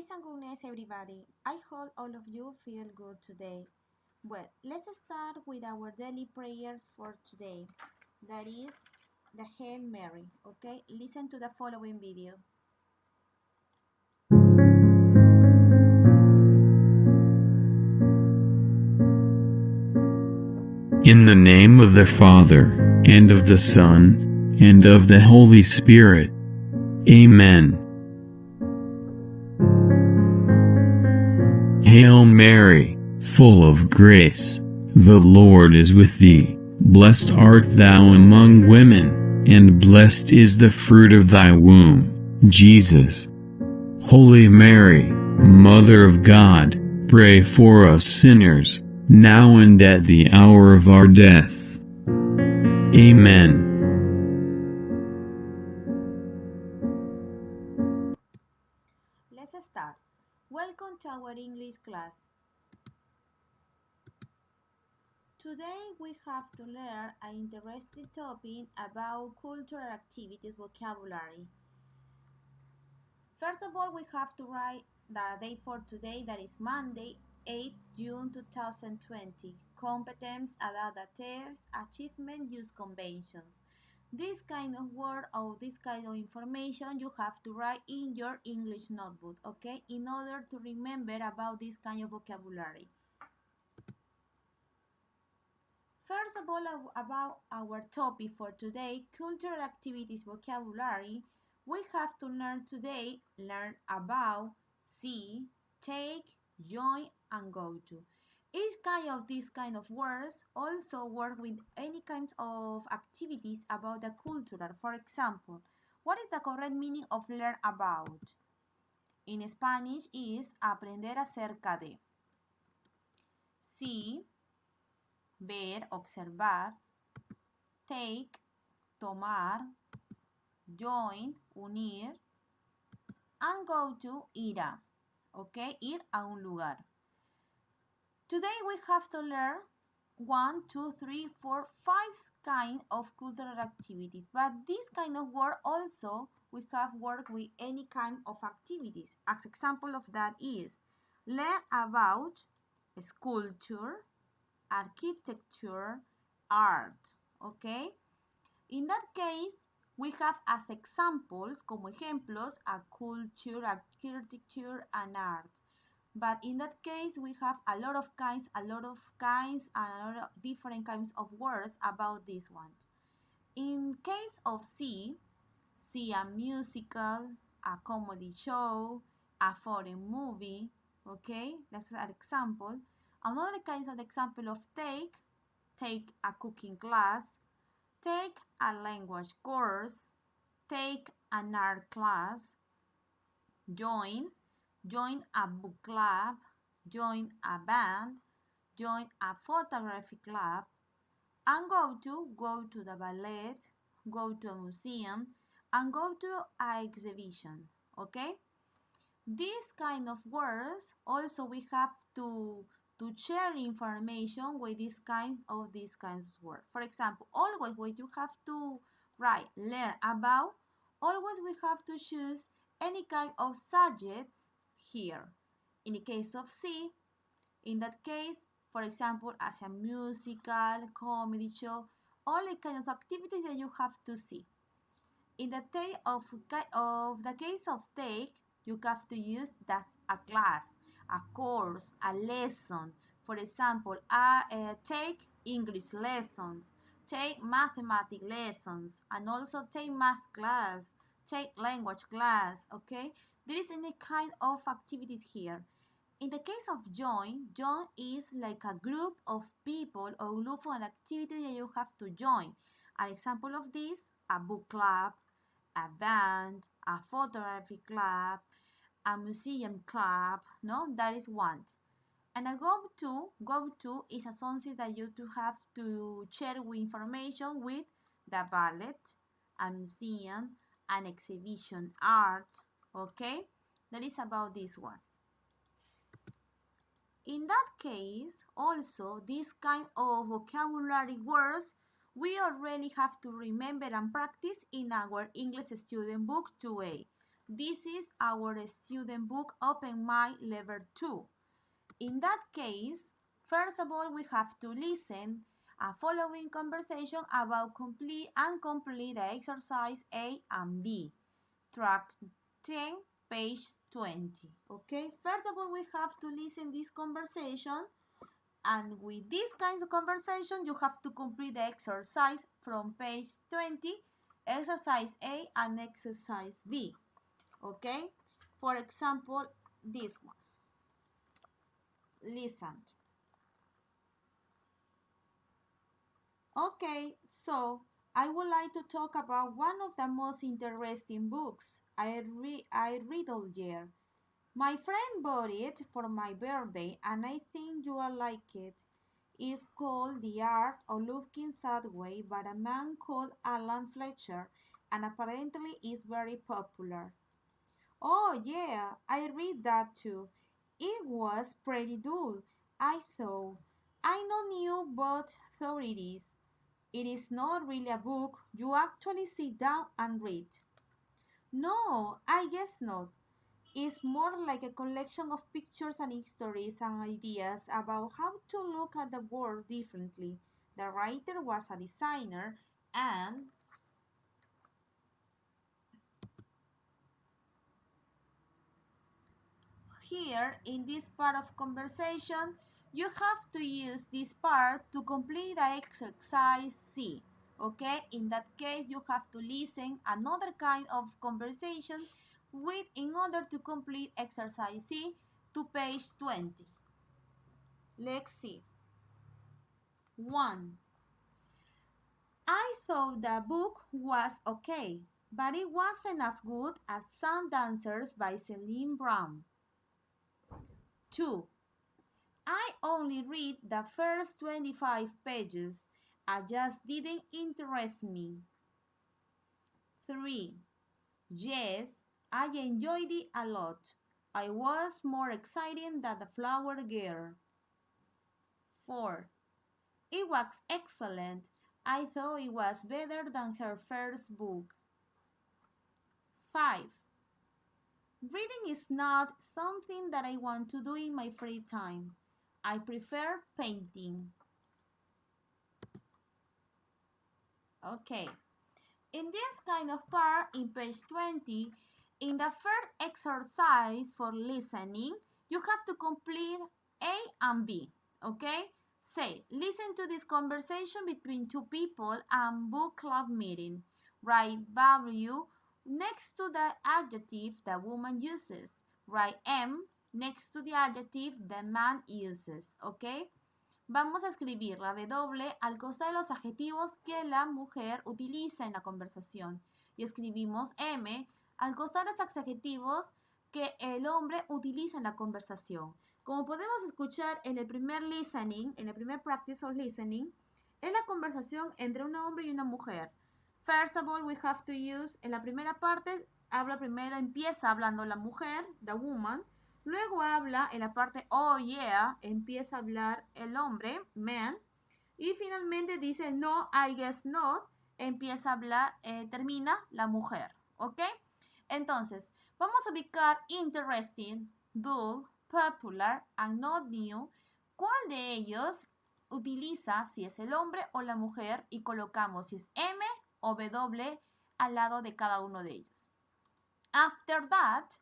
Peace and goodness, everybody. I hope all of you feel good today. Well, let's start with our daily prayer for today. That is the Hail Mary. Okay, listen to the following video. In the name of the Father, and of the Son, and of the Holy Spirit. Amen. Hail Mary, full of grace, the Lord is with thee. Blessed art thou among women, and blessed is the fruit of thy womb, Jesus. Holy Mary, Mother of God, pray for us sinners, now and at the hour of our death. Amen. Let's start. Welcome to our English class. Today we have to learn an interesting topic about cultural activities vocabulary. First of all, we have to write the date for today, that is Monday, 8th June 2020. Competence, adaptatives, achievement, use conventions. This kind of word or this kind of information you have to write in your English notebook, okay, in order to remember about this kind of vocabulary. First of all, about our topic for today, cultural activities vocabulary, we have to learn about, see, take, join, and go to. Each kind of these kind of words also work with any kind of activities about the cultural. For example, what is the correct meaning of learn about? In Spanish is aprender acerca de. See, ver, observar. Take, tomar. Join, unir. And go to, ir a. Okay, ir a un lugar. Today we have to learn 1, 2, 3, 4, 5 kind of cultural activities. But this kind of word also we have worked with any kind of activities. As example of that is learn about sculpture, architecture, art. Okay? In that case, we have as examples, como ejemplos, a culture, architecture, and art. But in that case, we have a lot of kinds, and a lot of different kinds of words about this one. In case of see a musical, a comedy show, a foreign movie, okay? That's an example. Another kind of example of take a cooking class, take a language course, take an art class, join a book club, join a band, join a photography club, and go to the ballet, go to a museum, and go to an exhibition, okay? These kind of words also we have to share information with these kinds of words. For example, always when you have to write learn about, always we have to choose any kind of subjects here. In the case of see, in that case, for example, as a musical, comedy show, all the kind of activities that you have to see. In the case of take, you have to use that a class, a course, a lesson. For example, take English lessons, take mathematics lessons, and also take math class, take language class, okay? There is any kind of activities here. In the case of join is like a group of people or group of activities that you have to join. An example of this, a book club, a band, a photography club, a museum club, no? That is one. And a go to is a something that you have to share with information with the ballet, a museum, an exhibition, art, okay? That is about this one. In that case, also, this kind of vocabulary words we already have to remember and practice in our English Student Book 2A. This is our student book Open Mind Level 2. In that case, first of all, we have to listen a following conversation about complete and complete the exercise A and B. Track 10, page 20. Okay, first of all, we have to listen this conversation, and with these kinds of conversation, you have to complete the exercise from page 20, exercise A and exercise B. Okay, for example, this one. Listen. Okay, so I would like to talk about one of the most interesting books I read all year. My friend bought it for my birthday and I think you will like it. It's called The Art of Looking Sideways by a man called Alan Fletcher and apparently is very popular. Oh yeah, I read that too. It was pretty dull, I thought. I know new but thought it is. It is not really a book you actually sit down and read. No, I guess not. It's more like a collection of pictures and stories and ideas about how to look at the world differently. The writer was a designer and here in this part of conversation, you have to use this part to complete the exercise C. Okay, in that case, you have to listen another kind of conversation with in order to complete exercise C to page 20. Let's see. 1. I thought the book was okay, but it wasn't as good as Some Dancers by Celine Brown. 2. I only read the first 25 pages. I just didn't interest me. 3. Yes, I enjoyed it a lot. I was more excited than the Flower Girl. 4. It was excellent. I thought it was better than her first book. 5. Reading is not something that I want to do in my free time. I prefer painting. Okay. In this kind of part, in page 20, in the first exercise for listening, you have to complete A and B, okay? Say, listen to this conversation between two people and book club meeting. Write W next to the adjective the woman uses. Write M next to the adjective the man uses, okay? Vamos a escribir la W al costado de los adjetivos que la mujer utiliza en la conversación. Y escribimos M al costado de los adjetivos que el hombre utiliza en la conversación. Como podemos escuchar en el primer listening, en el primer practice of listening, es la conversación entre un hombre y una mujer. First of all, we have to use, en la primera parte, empieza hablando la mujer, the woman. Luego habla en la parte oh yeah, empieza a hablar el hombre, man. Y finalmente dice no, I guess not, empieza a hablar, termina la mujer, ¿ok? Entonces, vamos a ubicar interesting, dull, popular, and not new. ¿Cuál de ellos utiliza si es el hombre o la mujer? Y colocamos si es M o W al lado de cada uno de ellos. After that,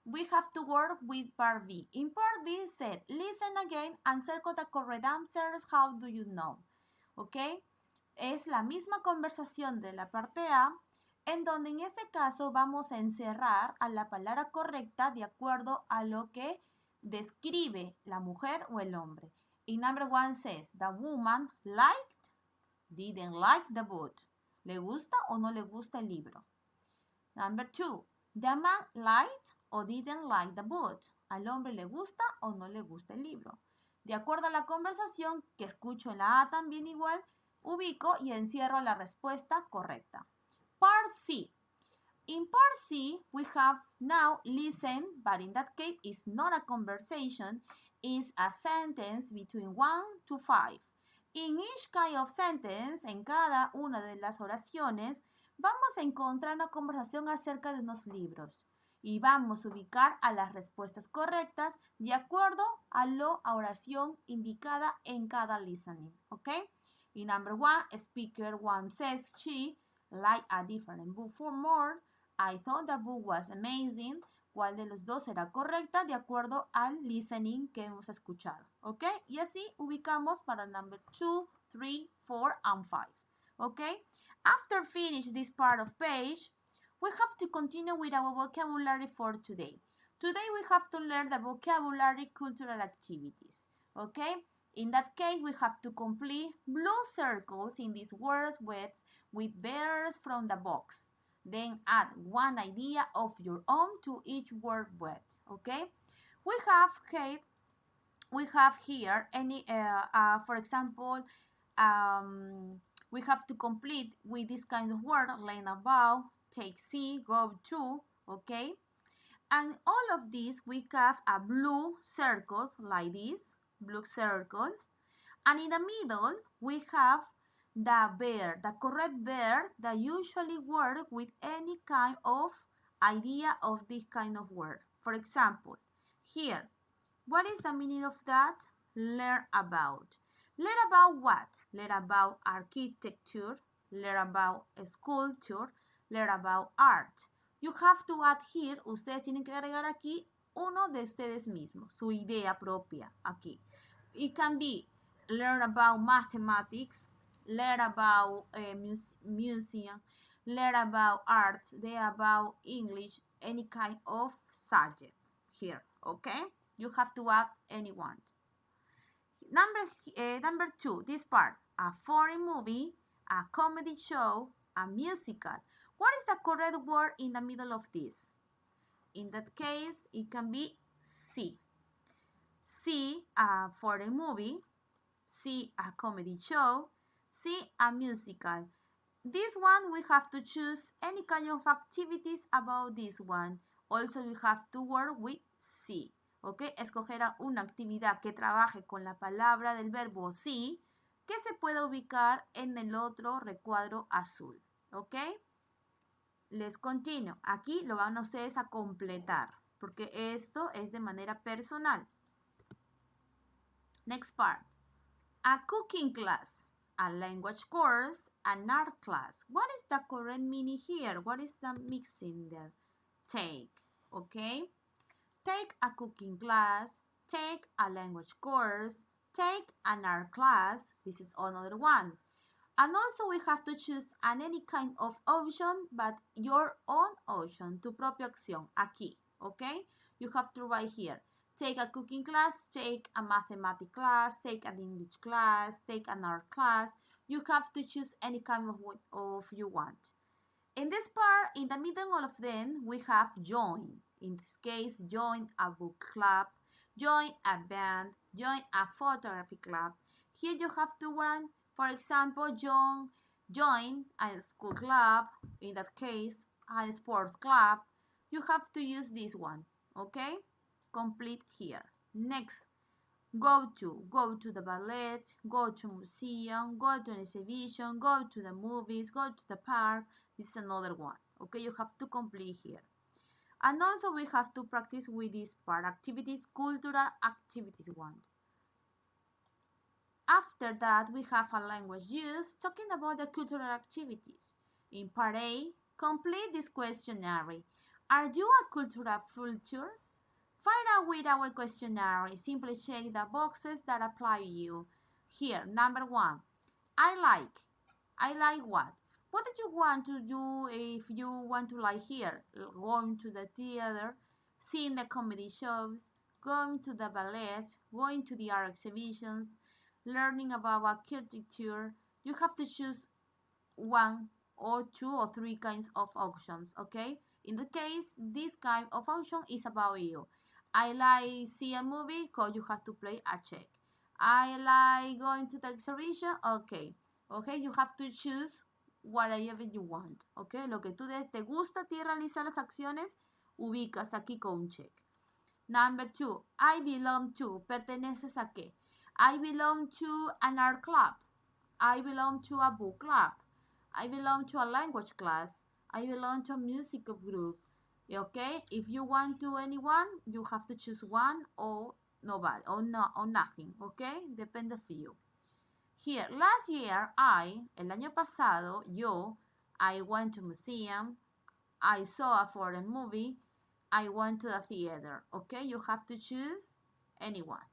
we have to work with part B. In part B said, listen again and circle the correct answers. How do you know? ¿Ok? Es la misma conversación de la parte A, en donde en este caso vamos a encerrar a la palabra correcta de acuerdo a lo que describe la mujer o el hombre. In number 1 says, the woman liked, didn't like the book. ¿Le gusta o no le gusta el libro? Number 2, the man liked o didn't like the book. Al hombre le gusta o no le gusta el libro. De acuerdo a la conversación que escucho en la A también igual, ubico y encierro la respuesta correcta. Part C. In part C, we have now listen, but in that case, it's not a conversation, it's a sentence between 1 to 5. In each kind of sentence, en cada una de las oraciones, vamos a encontrar una conversación acerca de unos libros. y vamos a ubicar a las respuestas correctas de acuerdo a la oración indicada en cada listening, ¿ok? In number 1, speaker 1 says she liked a different book for more. I thought the book was amazing. ¿Cuál de los dos era correcta de acuerdo al listening que hemos escuchado? ¿Ok? Y así ubicamos para number 2, 3, 4, and 5. ¿Ok? After finish this part of page, we have to continue with our vocabulary for today. Today we have to learn the vocabulary cultural activities. ¿Ok? In that case, we have to complete blue circles in these words with bears from the box. Then add one idea of your own to each word wet, okay? We have here for example, we have to complete with this kind of word, learn about, take, see, go to, okay? And all of these, we have a blue circles like this, blue circles. And in the middle, we have the verb, the correct verb that usually work with any kind of idea of this kind of word. For example, here, what is the meaning of that? Learn about. Learn about what? Learn about architecture, learn about sculpture, learn about art. You have to add here, ustedes tienen que agregar aquí uno de ustedes mismos, su idea propia aquí. It can be learn about mathematics, learn about museum, learn about art, learn about English, any kind of subject here, okay? You have to add anyone. Number 2, this part, a foreign movie, a comedy show, a musical. What is the correct word in the middle of this? In that case, it can be see. See a foreign movie, see a comedy show, see a musical. This one we have to choose any kind of activities about this one. Also we have to work with see. ¿Ok? Escoger una actividad que trabaje con la palabra del verbo see que se pueda ubicar en el otro recuadro azul. ¿Ok? Les continúo. Aquí lo van ustedes a completar porque esto es de manera personal. Next part. A cooking class, a language course, an art class. What is the correct meaning here? What is the mixing there? Take, okay? Take a cooking class, take a language course, take an art class. This is another one. And also we have to choose any kind of option, but your own option, tu propia opción, aquí, okay? You have to write here. Take a cooking class, take a mathematics class, take an English class, take an art class. You have to choose any kind of you want. In this part, in the middle of them, we have join. In this case, join a book club, join a band, join a photography club. Here you have to run, for example, join a school club, in that case, a sports club. You have to use this one, okay? Complete here. Next, go to the ballet, go to museum, go to an exhibition, go to the movies, go to the park. This is another one. Okay, you have to complete here. And also we have to practice with this part, activities, cultural activities one. After that, we have a language use, talking about the cultural activities. In part A, complete this questionnaire. Are you a cultural vulture? Find out with our questionnaire. Simply check the boxes that apply to you. Here, number 1. I like what? What do you want to do if you want to like here? Going to the theater, seeing the comedy shows, going to the ballet, going to the art exhibitions, learning about architecture. You have to choose one or two or three kinds of options, okay? In the case, this kind of option is about you. I like see a movie, so you have to play a check. I like going to the exhibition, okay. Okay, you have to choose whatever you want, okay. Lo que tú te gusta a ti realizar las acciones, ubicas aquí con un check. Number 2, I belong to, perteneces a qué? I belong to an art club. I belong to a book club. I belong to a language class. I belong to a music group. Okay, if you want to anyone, you have to choose one or nobody or no or nothing. Okay, depende of you. Here, last year, el año pasado, I went to museum, I saw a foreign movie, I went to the theater. Okay, you have to choose anyone.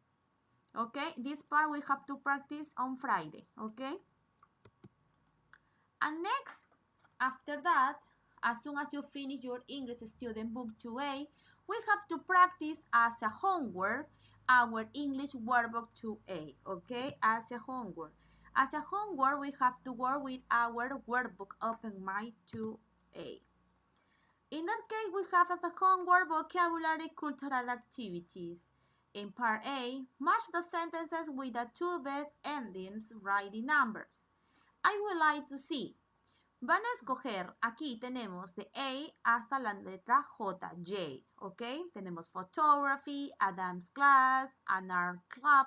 Okay, this part we have to practice on Friday. Okay, and next, after that, as soon as you finish your English Student Book 2A, we have to practice as a homework our English Workbook 2A, okay, as a homework. As a homework, we have to work with our workbook Open Mind 2A. In that case, we have as a homework vocabulary cultural activities. In part A, match the sentences with the two best endings, write the numbers. I would like to see. Van a escoger, aquí tenemos de A hasta la letra J, J, ¿ok? Tenemos photography, a dance class, an art club,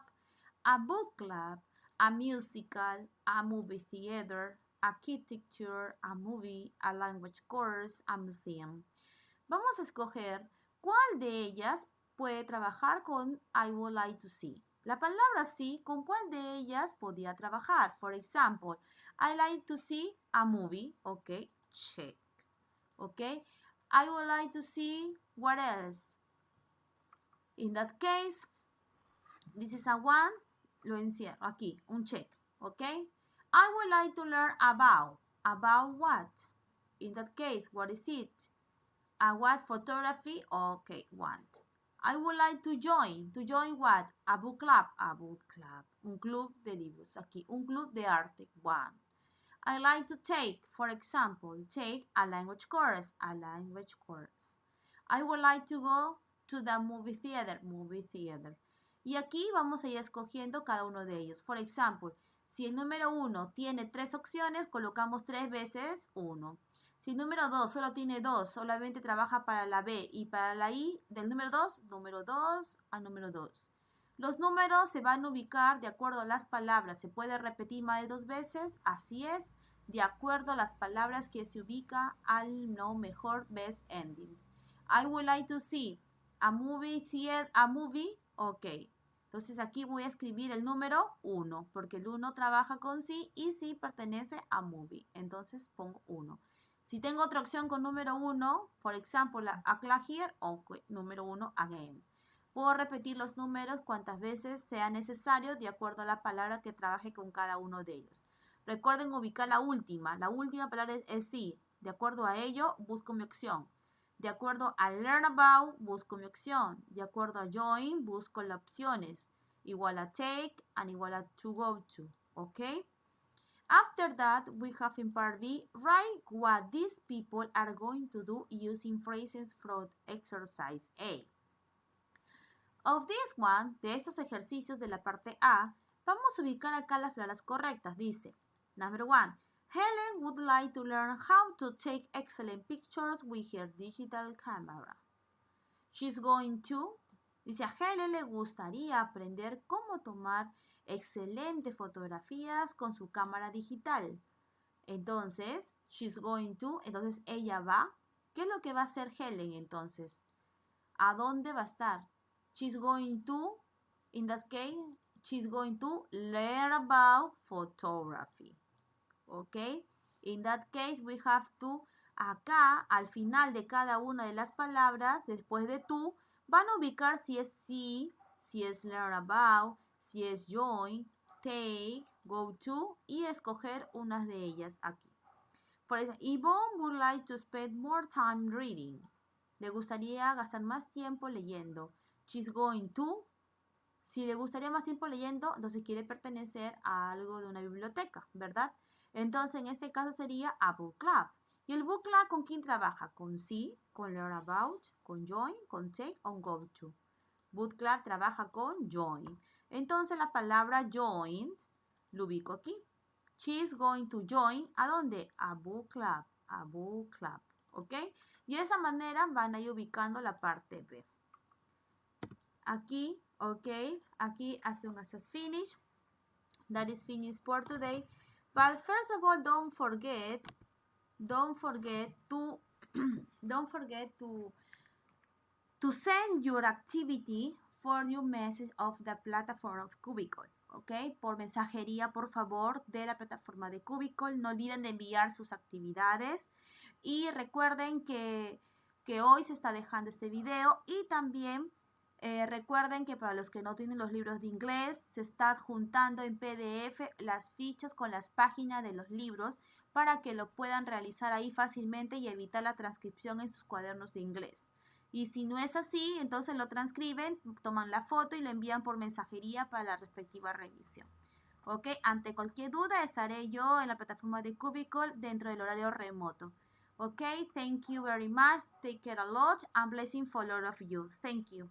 a book club, a musical, a movie theater, architecture, a movie, a language course, a museum. Vamos a escoger cuál de ellas puede trabajar con I would like to see. La palabra sí, ¿con cuál de ellas podía trabajar? For example, I like to see a movie. Okay, check. Okay, I would like to see what else. In that case, this is a one. Lo encierro aquí, un check. Okay, I would like to learn about. About what? In that case, what is it? A what photography? Okay, want. I would like to join. To join what? A book club. A book club. Un club de libros. Aquí, un club de arte. One. I like to take, for example, take a language course. A language course. I would like to go to the movie theater. Movie theater. Y aquí vamos a ir escogiendo cada uno de ellos. For example, si el número 1 tiene 3 opciones, colocamos 3 veces 1. Si el número 2 solo tiene 2, solamente trabaja para la B y para la I, del número 2 al número 2. Los números se van a ubicar de acuerdo a las palabras. ¿Se puede repetir más de 2 veces? Así es, de acuerdo a las palabras que se ubica al no mejor best endings. I would like to see a movie, ok. Entonces aquí voy a escribir el número 1, porque el 1 trabaja con sí y sí pertenece a movie. Entonces pongo 1. Si tengo otra opción con número 1, por ejemplo, a clock here, ok, número 1 again. Puedo repetir los números cuantas veces sea necesario de acuerdo a la palabra que trabaje con cada uno de ellos. Recuerden ubicar la última. La última palabra es sí. De acuerdo a ello, busco mi opción. De acuerdo a learn about, busco mi opción. De acuerdo a join, busco las opciones. Igual a take and igual a to go to. ¿Ok? After that, we have in part B, write what these people are going to do using phrases from exercise A. Of this one, de estos ejercicios de la parte A, vamos a ubicar acá las palabras correctas. Dice, number 1, Helen would like to learn how to take excellent pictures with her digital camera. She's going to, dice, a Helen le gustaría aprender cómo tomar excelentes fotografías con su cámara digital. Entonces, she's going to, entonces ella va. ¿Qué es lo que va a hacer Helen entonces? ¿A dónde va a estar? She's going to, in that case, she's going to learn about photography. ¿Ok? In that case, we have to, acá, al final de cada una de las palabras, después de tú, van a ubicar si es sí, si es learn about, si es join, take, go to, y escoger unas de ellas aquí. Por ejemplo, Yvonne would like to spend more time reading. Le gustaría gastar más tiempo leyendo. She's going to. Si le gustaría más tiempo leyendo, entonces quiere pertenecer a algo de una biblioteca, ¿verdad? Entonces, en este caso sería a book club. ¿Y el book club con quién trabaja? Con sí, con learn about, con join, con take o go to. Book club trabaja con join. Entonces, la palabra joined lo ubico aquí. She's going to join, ¿a dónde? A book club, ¿ok? Y de esa manera van a ir ubicando la parte B. Aquí, ¿ok? Aquí, as soon as it's finished, that is finished for today. But first of all, don't forget to don't forget to send your activity for your message of the platform of Cubicle, ¿ok? Por mensajería, por favor, de la plataforma de Cubicle. No olviden de enviar sus actividades y recuerden que hoy se está dejando este video y también recuerden que para los que no tienen los libros de inglés, se está adjuntando en PDF las fichas con las páginas de los libros para que lo puedan realizar ahí fácilmente y evitar la transcripción en sus cuadernos de inglés. Y si no es así, entonces lo transcriben, toman la foto y lo envían por mensajería para la respectiva revisión. ¿Ok? Ante cualquier duda, estaré yo en la plataforma de Cubicle dentro del horario remoto. ¿Ok? Thank you very much. Take care a lot and blessing for all of you. Thank you.